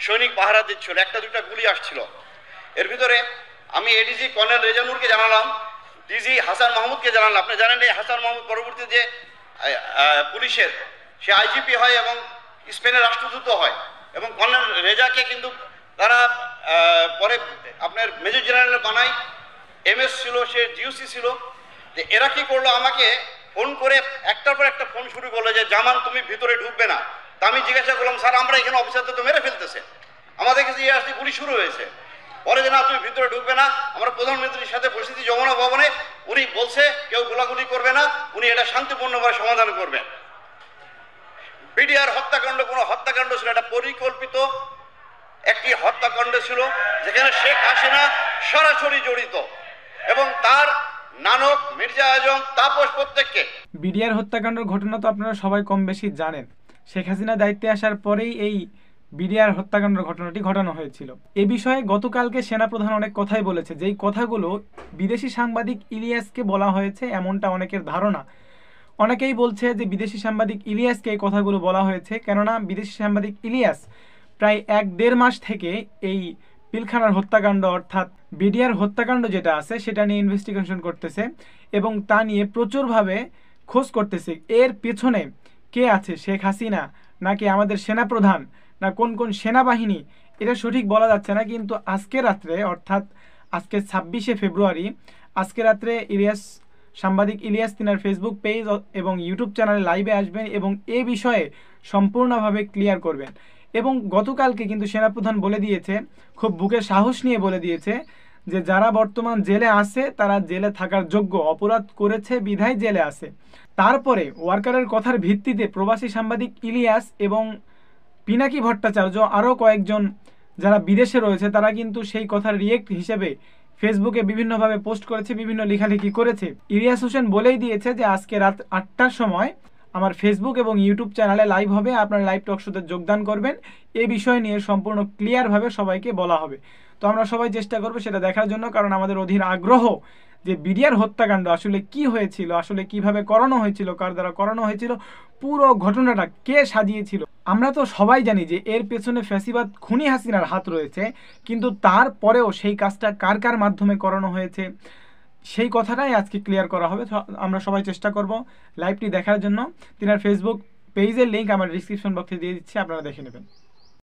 সৈনিক পাহারা দিচ্ছিল, একটা দুটা গুলি আসছিল। এর ভিতরে আমি এডিজি কর্নেল রেজানুরকে জানালাম, ডিজি হাসান মাহমুদকে জানালাম। আপনি জানেন এই হাসান মাহমুদ পরবর্তী যে পুলিশের সে আইজিপি হয় এবং স্পেনের রাষ্ট্রদূত হয়, এবং কর্নেল রেজাকে কিন্তু তারা পরে আপনার মেজর জেনারেল বানায়, এমএস ছিল, সে জিওসি ছিল। যে এরা কি করলো, আমাকে ফোন করে একটার পর একটা ফোন শুরু করলো যে জামান তুমি ভিতরে ঢুকবে না। তা আমি জিজ্ঞাসা করলাম, স্যার আমরা এখানে অফিসারদের তো মেরে ফেলতেছে, আমাদের কাছে আসতে গুলি শুরু হয়েছে। পরে যে না তুমি ভিতরে ঢুকবে না, আমরা প্রধানমন্ত্রীর সাথে বসেছি যমুনা ভবনে, উনি বলছে কেউ গোলাগুলি করবে না, উনি এটা শান্তিপূর্ণভাবে সমাধান করবেন। বিডিআর হত্যাকাণ্ড কোনো হত্যাকাণ্ড ছিল, এটা পরিকল্পিত একটি হত্যাকাণ্ড ছিল, যেখানে শেখ হাসিনা সরাসরি জড়িত এবং তার নানক মির্জা আজম তাপস প্রত্যেককে। বিডিআর হত্যাকাণ্ডের ঘটনা তো আপনারা সবাই কম বেশি জানেন। শেখ হাসিনা দায়িত্বে আসার পরেই এই বিডিআর হত্যাকাণ্ডের ঘটনাটি ঘটানো হয়েছিল। এ বিষয়ে গতকালকে সেনাপ্রধান অনেক কথাই বলেছে, যেই কথাগুলো বিদেশি সাংবাদিক ইলিয়াসকে বলা হয়েছে এমনটা অনেকের ধারণা। অনেকেই বলছে যে বিদেশি সাংবাদিক ইলিয়াসকে এই কথাগুলো বলা হয়েছে, কেননা বিদেশি সাংবাদিক ইলিয়াস প্রায় 1-1.5 মাস থেকে এই পিলখানার হত্যাকাণ্ড অর্থাৎ বিডিআর হত্যাকাণ্ড যেটা আছে সেটা নিয়ে ইনভেস্টিগেশন করতেছে এবং তা নিয়ে প্রচুরভাবে খোঁজ করতেছে। এর পেছনে কে আছে, শেখ হাসিনা নাকি আমাদের সেনাপ্রধান না কোন কোন সেনাবাহিনী, এটা সঠিক বলা যাচ্ছে না। কিন্তু আজকে রাত্রে অর্থাৎ আজকে 26শে ফেব্রুয়ারি আজকে রাত্রে সাংবাদিক ইলিয়াস তিনার ফেসবুক পেজ এবং ইউটিউব চ্যানেলে লাইভে আসবেন এবং এ বিষয়ে সম্পূর্ণভাবে ক্লিয়ার করবেন। এবং গতকালকে কিন্তু সেনাপ্রধান বলে দিয়েছে, খুব বুকে সাহস নিয়ে বলে দিয়েছে যে যারা বর্তমান জেলে আছে তারা জেলে থাকার যোগ্য, অপরাধ করেছে বিধায় জেলে আছে। তারপরে ওয়ার্কারের কথার ভিত্তিতে প্রবাসী সাংবাদিক ইলিয়াস এবং পিনাকি ভট্টাচার্য আরও কয়েকজন যারা বিদেশে রয়েছে তারা কিন্তু সেই কথার রিয়েক্ট হিসেবে ফেসবুকে বিভিন্নভাবে পোস্ট করেছে, বিভিন্ন লেখালেখি করেছে। ইলিয়াস হোসেন বলেই দিয়েছে যে আজকে রাত 8টার সময় আমার ফেসবুক এবং ইউটিউব চ্যানেলে লাইভ হবে, আপনারা লাইভ টক শোতে যোগদান করবেন, এই বিষয় নিয়ে সম্পূর্ণ ক্লিয়ারভাবে সবাইকে বলা হবে। তো আমরা সবাই চেষ্টা করবো সেটা দেখার জন্য, কারণ আমাদের অধীর আগ্রহ যে বিডিআর হত্যাকাণ্ড আসলে কি হয়েছিল, আসলে কিভাবে করানো হয়েছিল, কার দ্বারা করানো হয়েছিল, পুরো ঘটনাটা কে সাজিয়েছিল। আমরা তো সবাই জানি যে এর পেছনে ফ্যাসিবাদ খুনি হাসিনার হাত রয়েছে, কিন্তু তারপরেও সেই কাজটা কার কার মাধ্যমে করানো হয়েছে সেই কথাটাই আজকে ক্লিয়ার করা হবে। আমরা সবাই চেষ্টা করব লাইভটি দেখার জন্য। তিনার ফেসবুক পেজের লিঙ্ক আমার ডিসক্রিপশন বক্সে দিয়ে দিচ্ছি, আপনারা দেখে নেবেন।